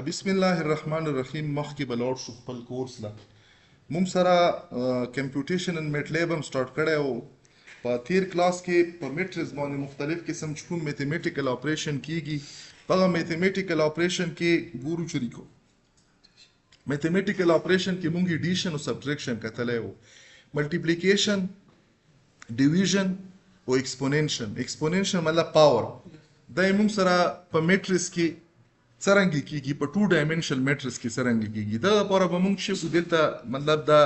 بسم الله الرحمن الرحیم مخکې به لاړ شو خپل کورس له موږ سره کمپیوټیشن ان میټلیب هم سٹارټ کړی و په تیر کلاس کې په میټریز باندې مختلف قسم چې کوم میتھمیټیکل اپریشن کیږي په هغه میتھمیټیکل اپریشن کې ګورو چې ریکو میتھمیټیکل اپریشن کې موږ ایډیشن او سبټریکشن کتلی و ملټیپلیکیشن ډیویژن او ایکسپوننشل مطلب پاور دا یې موږ سره په میټریز کې څرنګه کیږي په 2 ډایمنشنل میټریس کې څرنګه کیږي دا لپاره به موږ شي دلته مطلب دا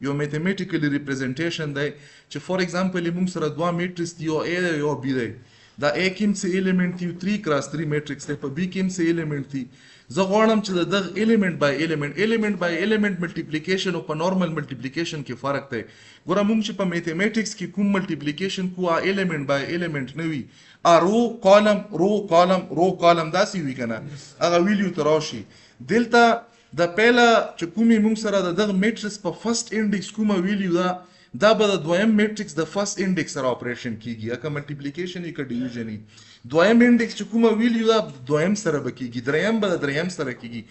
یو میتھمیټیکل ریپرزنټیشن دی چې فور ایگزامپل موږ سره دوه میټریس دی یو A دی یو B دی دا A کې هم څه ایلیمنٹ دی 3x3 میټریکس دی په B کې هم څه ایلیمنٹ دی زه غواړم چې دغه ایلیمنٹ بای ایلیمنٹ ملټیپلیکیشن او په نورمال ملټیپلیکیشن کې فرق دی ګوره موږ چې په میتھمیټکس کې کوم ملټیپلیکیشن کوه ایلیمنٹ بای ایلیمنٹ نه وي رو کالم داسې وي کنه هغه ویلیو ته راشي دلته د پیله چې کومې موږ سره د دغه میټریکس په فرست انډیکس کومه ویلیو دا به د دویم میټریکس د فرست انډیکس سره اپریشن کیږي اکه ملټیپلیکیشن یا ډیویژن دویم انډیکس چې کومه ویلیو دا دویم سره به کیږي دریم به د دریم سره کیږي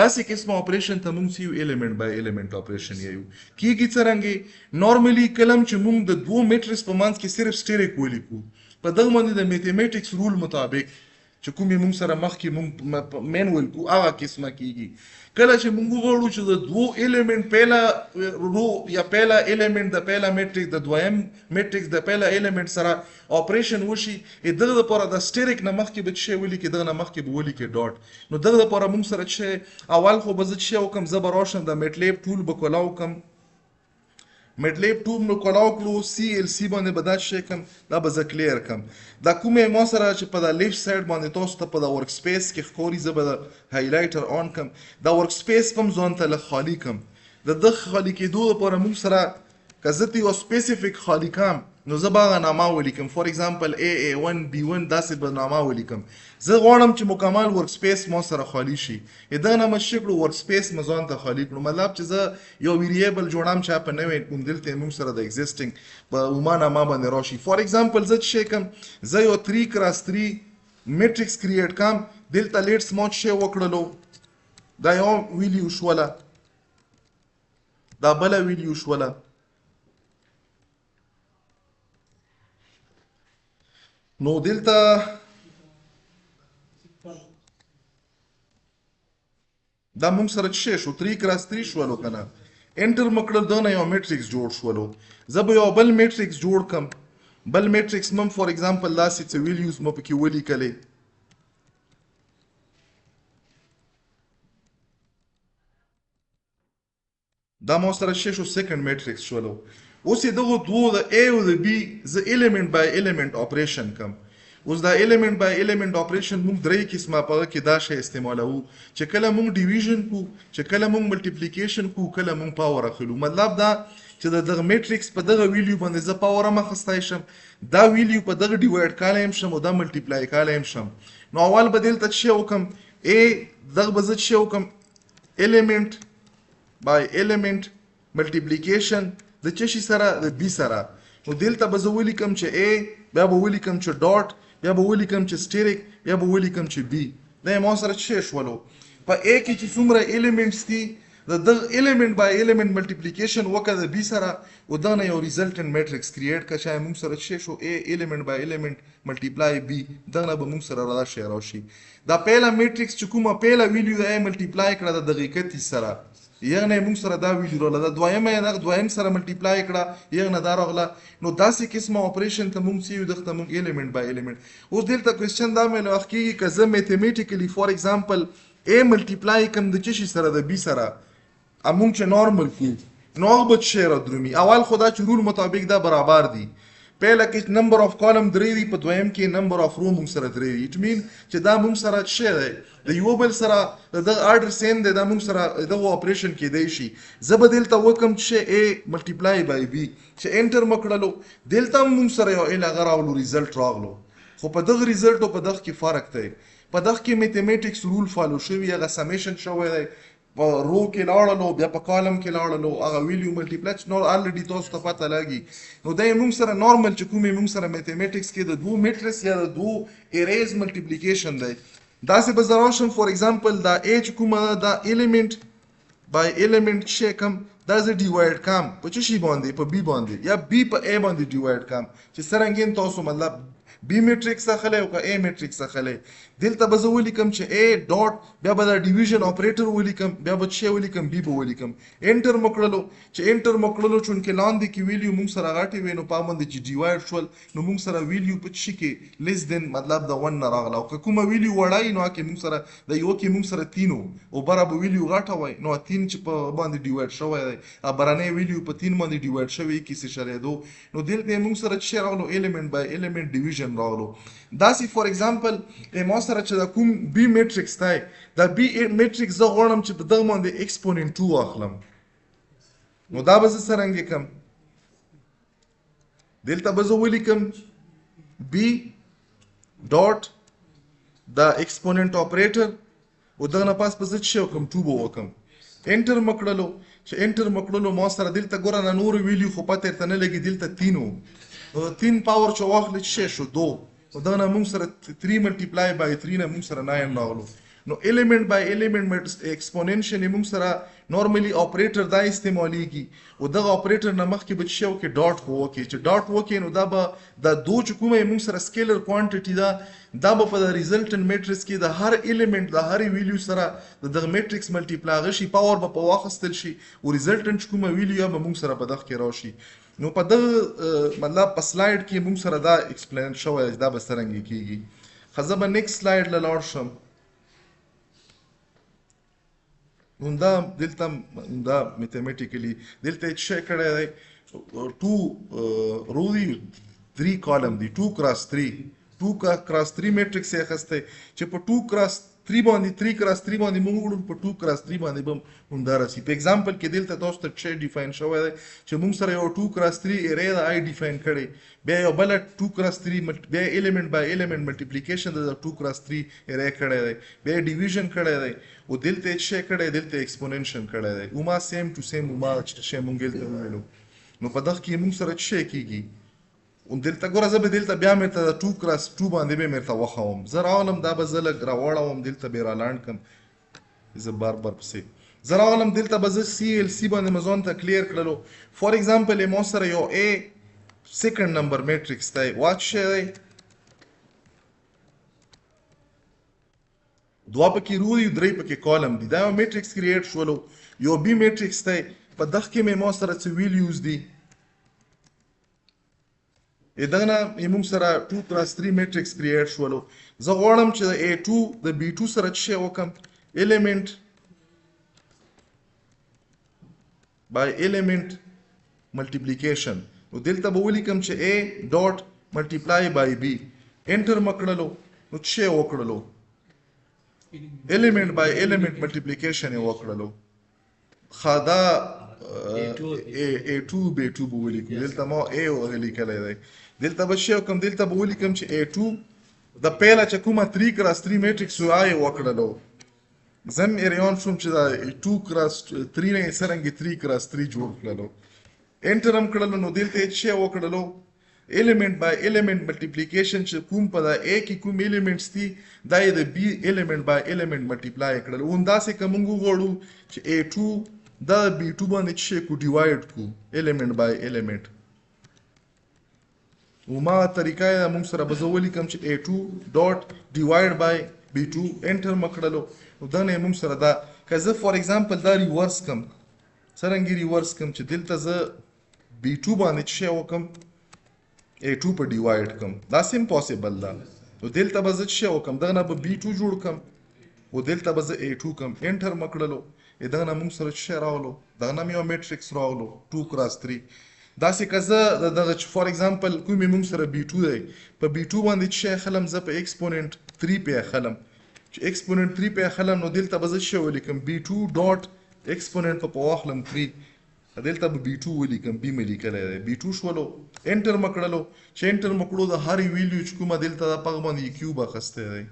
داسې قسمه اپریشن ته موږ سیو ایلیمنٹ بای ایلیمنٹ اپریشن یو کیږي څرنګه نورمالي کلم چې موږ د دوه میټریکس په منځ کې صرف سټیریک ولیکو په دغه باندې د میتھمیټکس رول مطابق چې کومې موږ سره مخکې موږ مینول کو هغه قسمه کیږي کله چې موږ وغواړو چې د دوه ایلیمنٹ پهلا رو یا پهلا ایلیمنٹ د پهلا میټریکس د دویم میټریکس د پهلا ایلیمنٹ سره اپریشن وشي دغه لپاره د سټیریک نه مخکې به شی ولیکي دغه نه مخکې به ولیکي ډاټ نو دغه لپاره موږ سره چې اول خو به زه چې وکم زه به راشم د میټلیب ټول به کولاو کم میټلیب ټول نو کولاو کړو CLC باندې به دا شی کم دا به زه کلیر کم دا کومې ما سره چې په د لیفټ سایډ باندې تاسو ته په د ورک سپیس کې ښکاري زه به د هایلایټر آن کم دا ورک سپیس هم ځان ته لږ خالي کم د دغه خالي کېدو لپاره موږ سره که زه ته یو سپیسیفیک خالي کم نو زه به هغه نامه ولیکم فور ایگزامپل A1 B1 داسې به نامه ولیکم زه غواړم چې مکمل ورک سپیس ما سره خالی شي دغه نه مې چې کړو ورک سپیس مې ځان ته خالی کړو مطلب چې زه یو ویریبل جوړم چې په نوې کوم دلته موږ سره د ایگزیسټینګ په عموما نامه باندې راشي فور ایگزامپل زه چې کوم زه یو 3x3 میټریکس کریټ کوم دلته لیټس ما چې وکړلو دا یو ویلیو شوله دا بل ویلیو شوله نو دلته دا موږ سره چې شو 3x3 شولو کنه انټر مکړل دونه یو میټریکس جوړ شولو زه به یو بل میټریکس جوړ کم بل میټریکس مم فور ایگزامپل داسې څه ویلیوز مو پکې ولیکلې دا مو سره چې شو سیکنډ میټریکس شولو اوس دغه دوه د A او د B زه ایلیمنٹ بای ایلیمنٹ اپریشن کم اوس دا ایلیمنٹ بای ایلیمنٹ اپریشن موږ درې قسمه په کې دا شی استعمالوو چې کله موږ ډیویژن کو چې کله موږ ملټیپلیکیشن کو کله موږ پاور اخلو مطلب دا چې دغه میټریکس په دغه ویلیو باندې زه پاور مخستای شم دا ویلیو په دغه ډیوایډ کاله هم شم او دا ملټیپلای کاله هم شم نو اول بدل ته چې وکم A دغه به زه چې وکم ایلیمنٹ بای ایلیمنٹ ملټیپلیکیشن د چشي سره د B سره نو دلته به زه ولیکم چې A بیا به ولیکم چې ډاټ بیا به ولیکم چې سټیریک بیا به ولیکم چې B دا ما سره چې شولو په A کې چې څومره ایلیمنټس دي د ایلیمنٹ بای ایلیمنٹ ملټیپلیکیشن وکړه د B سره او دا نه یو ریزلټنټ میټریکس کریټ کړه چې موږ سره چې شو A ایلیمنٹ بای ایلیمنٹ ملټیپلای B دا نه به موږ سره راشي دا پهلا میټریکس چې کومه پهلا ویلیو د A ملټیپلای کړه د دقیقه 30 سره یغه موږ سره دا ویلیو راغله د دویم سره ملټیپلای کړه یغه دا راغله نو داسې قسمه اپریشن ته موږ سیو دغه موږ ایلیمنٹ بای ایلیمنٹ اوس دلته کوېسچن دا مې نو کېږي که زه میتھمیټیکلی فور ایگزامپل A ملټیپلای کوم د چشي سره د B سره موږ چې نورمال کو نو هغه به شی را درومي اول خو دا چې رول مطابق دا برابر دي پهله کې نمبر اف کالم درې دي په دویم کې نمبر اف رو موږ سره درې دي اټ مین چې دا موږ سره شی دی د یو بل سره د آرډر سیم دی دا موږ سره دغه اپریشن کېدی شي زه به دلته وکم چې A ملټیپلای بای B چې انټر مکړلو دلته موږ سره یو ال هغه راغلو ریزلټ راغلو خو په دغه ریزلټ او په دغه کې فرق دی په دغه کې میتھمیټکس رول فالو شوی هغه سمیشن شوی دی په رو کې لاړلو بیا په کالم کې لاړلو هغه ویلیو ملټیپلیکس نو الریډي تاسو ته پته لګي نو دا موږ سره نورمال چې کومې موږ سره میتھمیټکس کې د دوه میټریکس یا د دوه اریز ملټیپلیکیشن دی داسې به زه راشم فور ایگزامپل دا a چې کومه دا element by element شی کم دا زه ډیوایډ کم په څه شي باندې په b باندې یا b په a باندې ډیوایډ کم چې څرنګه تاسو مطلب b میټریکس اخلي او که a میټریکس اخلي دلته به زه ولیکم چې a ډاټ بیا به دا ډیویژن اپریټر ولیکم بیا به څه ولیکم b به ولیکم انټر مکړلو چې انټر مکړلو چونکې لاندې کې ویلیو موږ سره غاټي وي نو په باندې چې ډیوایډ شول نو موږ سره ویلیو په څه کې لیس دین مطلب د 1 نه راغله او که کومه ویلیو وړای نو کې موږ سره د یو کې موږ سره 3 او بره به ویلیو غاټه وای نو 3 چې په باندې ډیوایډ شوی دی ا برانه ویلیو په 3 باندې ډیوایډ شوی کې څه شری دو نو دلته موږ سره څه راغلو element by element division راغلو داسې فور ایگزامپل ما سره چې دا کوم بی میټریکس دی دا بی میټریکس زه غواړم چې په دغه باندې ایکسپوننټ 2 واخلم نو دا به زه څرنګه کوم دلته به زه ولیکم بی ډاټ دا ایکسپوننټ اپریټر او دغه نه پاس به زه څه وکړم 2 به وکړم انټر مکړلو چې انټر مکړلو ما سره دلته ګوره نه نور ویلیو خو پته ته نه لګي دلته 3 پاور چې واخلې څه شو 2 او دا نه موږ سره 3 ملټیپلای بای 3 نه موږ سره 9 راغلو نو element by element exponential موږ سره نورمالي اپریټر دا استعماليږي او دغه اپریټر نه مخکې به شو کې ډاټ وکي چې ډاټ وکي نو دا به دا دو چې کومه موږ سره سکیلر کوانټیټي دا به په ریزلټنت میټریکس کې د هر element د هر ویلیو سره دغه میټریکس ملټیپلای غشي پاور به په واخستل شي او ریزلټنت کومه ویلیو به موږ سره په دغه کې راشي نو په دغه مطلب په سلاید کې موږ سره دا ایکسپلین شوی دا به څرنګه کیږي خزه به نیکست سلاید له لاړ شم نو دا دلته دا میتھمیټیکلی دلته چې کړه دی 2 رو دی 3 کالم دی 2 کراس 3 2 کراس 3 میټریکس یې خسته چې په 2 کراس 3 باندې 3 کراس 3 باندې موږ وړو په 2 کراس 3 باندې به هم دا راسي په ایگزامپل کې دلته تاسو ته چې ډیفاین شوی دی چې موږ سره یو 2 کراس 3 ارے دا آی ډیفاین کړي بیا یو بل 2 کراس 3 بیا element by element multiplication د 2 کراس 3 ارے کړي دی بیا ډیویژن کړي دی او دلته چې کړي دلته ایکسپوننشل کړي دی او ما سیم ټو سیم ما چې موږ دلته ویلو نو په دغه کې موږ سره چې کیږي او دلته ګوره زه به دلته بیا مې ته 2 کراس 2 باندې به مې ته وخاوم زه راغلم دا به زه لږ راوړم دلته به را لاند کم زه بار پسې زه راغلم دلته به زه سی ال سی باندې مزون ته کلیر کړلو فور ایگزامپل مو سره یو ا سیکنډ نمبر میټریکس دی واټ شي دی دوا پکې رو دی درې پکې کالم دي دا یو میټریکس کریټ شولو یو بی میټریکس دی په دغه کې مې مو سره څه ویلیوز دي دغه موږ سره 2 کراس 3 میټریکس کریټ شولو زه غواړم چې د A2 د B2 سره څه وکم element by element multiplication نو دلته به ولیکم چې A ډاټ ملټیپلای بای B انټر مکړلو نو څه وکړلو element by element multiplication یې وکړلو خدا A2 B2 به ولیکم دلته ما A ولیکلی دی دلته به شی کوم دلته به ولیکم چې A2 د پیله چې کومه 3 کراس 3 میټریکس وای وکړلو زم ایریان شوم چې دا 2 کراس 3 نه سرنګ 3 کراس 3 جوړ کړلو انټر هم کړلو نو دلته چې وکړلو element by element multiplication چې کوم په دا A کې کوم elements دي دا یې د B element by element multiply کړل او انداسې کوم غوړو چې A2 دا B2 باندې چې کو ډیوایډ کو element by element او ما طریقه یې موږ سره بزولې کوم چې A2 ډاټ ډیوایډ بای B2 انټر مکړلو نو دا نه موږ سره دا کزه فور ایگزامپل دا ریورس کم څرنګه ریورس کم چې دلته زه B2 باندې چې وکم A2 په ډیوایډ کم دا سیم پوسیبل ده نو دلته به زه چې وکم دغه نه به B2 جوړ کم او دلته به زه A2 کم انټر مکړلو دغه نه موږ سره چې راولو دغه نه یو میټریکس راولو 2 کراس 3 داسې که زه دغه فور ایگزامپل کومې موږ سره B2 دی په B2 باندې چې خلم زه په ایکسپوننټ 3 په خلم چې ایکسپوننټ 3 په خلم نو دلته به زه چې ولیکم B2 ډاټ ایکسپوننټ په واخلم 3 دلته به B2 ولیکم B مې لیکلی دی B2 شولو انټر مکړلو چې انټر مکړو د هر ویلیو چې کومه دلته د پغه باندې کیوب اخستی دی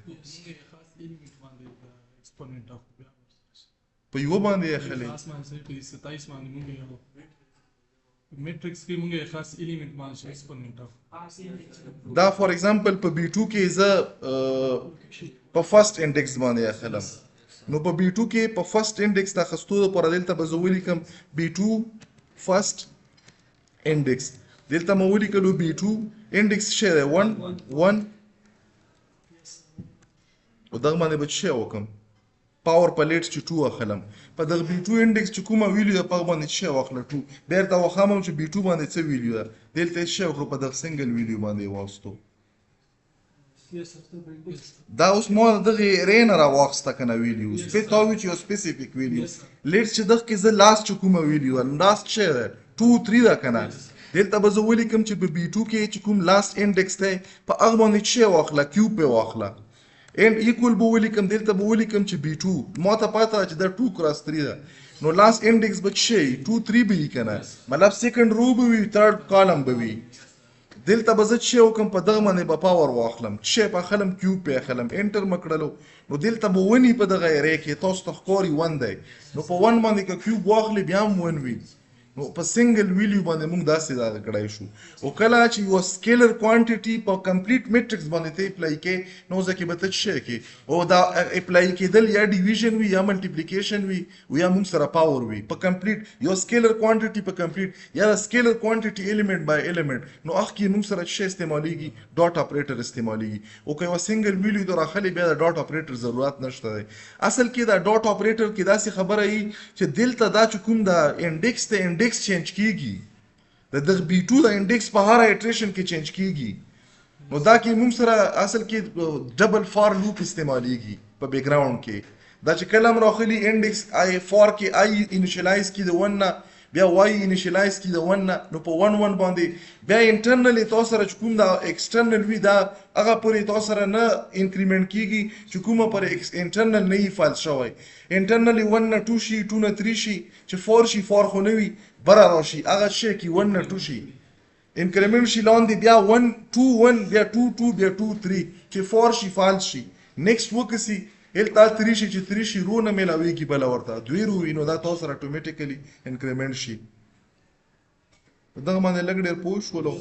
په یو باندې یې خلی میټریکس کې موږ خاص الیمنٹ باندې ایکسپوننټ دا فور ایگزامپل په B2 کې زه په فرست انډیکس باندې اخلم نو په B2 کې په فرست انډیکس د اخستو لپاره دلته به زه ولیکم B2 فرست انډیکس دلته مو ولیکلو B2 انډیکس څه دی 1 او دغه باندې به څه وکم پاور پلیټ چې 2 اخلم په دغه B2 انډیکس چې کومه ویلیو ده په باندې څه واخله 2 بیرته وخامم چې B2 باندې څه ویلیو ده دلته څه وکړو په دغه سنگل ویلیو باندې واستو دا اوس مو دغه رینه را واخسته کنه ویلیو سپیټ او چې سپیسیفیک ویلیو لیټ چې دغه کې زه لاست چې کومه ویلیو لاست څه ده 2 3 ده کنه دلته به زه ولیکم چې په B2 کې چې کوم لاست انډیکس دی په هغه باندې څه واخله کیو په واخله and equal به ولیکم دلته به ولیکم چې B2 ما ته پاته چې دا 2 کراس 3 ده نو لاست انډیکس به څه 2 3 به کنه مطلب سیکنډ رو به وي تھرد کالم به وي دلته به زه څه وکم په دغه باندې به پاور واخلم څه په خلم کیوب په خلم انټر مکړلو نو دلته به ونی په دغه ری کې تاسو ته ښکاري 1 دی نو په 1 باندې که کیوب واخلي بیا هم 1 وي نو په سنگل ویلیو باندې موږ داسې دا کړای شو او کله چې یو سکیلر کوانټیټي په کمپلیټ میټرکس باندې ته اپلای کې نو ځکه به ته څه کې او دا اپلای کېدل یا ډیویژن وي یا ملټیپلیکیشن وي او یا موږ سره پاور وي په کمپلیټ یو سکیلر کوانټیټي په کمپلیټ یا سکیلر کوانټیټي الیمنٹ بای الیمنٹ نو اخ کې موږ سره څه استعماليږي ډاټ اپریټر استعماليږي او که یو سنگل ویلیو در اخلي بیا د ډاټ اپریټر ضرورت نشته دی اصل کې دا ډاټ اپریټر کې داسې خبره ای چې دلته دا چې کوم دا انډیکس ته انډیکس چینج کیږي د دغه B2 د انډیکس په هر ایټریشن کې چینج کیږي نو دا کې موږ سره اصل کې ډبل فار لوپ استعماليږي په بیک گراوند کې دا چې کلم راخلي انډیکس آی فار کې آی انیشلایز کی د 1 نه بیا وای انیشلایز کی د 1 نه نو په 1 1 باندې بیا انټرنلی تاسو سره کوم دا ایکسټرنل وی دا هغه پورې تاسو سره نه انکریمنٹ کیږي چې کومه پر انټرنل نه یې فایل شوی انټرنلی 1 نه 2 شي 2 نه 3 شي چې 4 شي 4 خو نه وي برا راشي هغه شي کې 1 نه 2 شي انکریمنٹ شي لاندې بیا 1 2 1 بیا 2 2 بیا 2 3 چې 4 شي فایل شي نیکسٹ وکسي التا 3 شي چې 3 شي رو نه ملاويږي بل ورته دوی رو وینو دا تاسو سره اتوماتیکلی انکریمنٹ شي دغه باندې لګ ډیر پوه شولو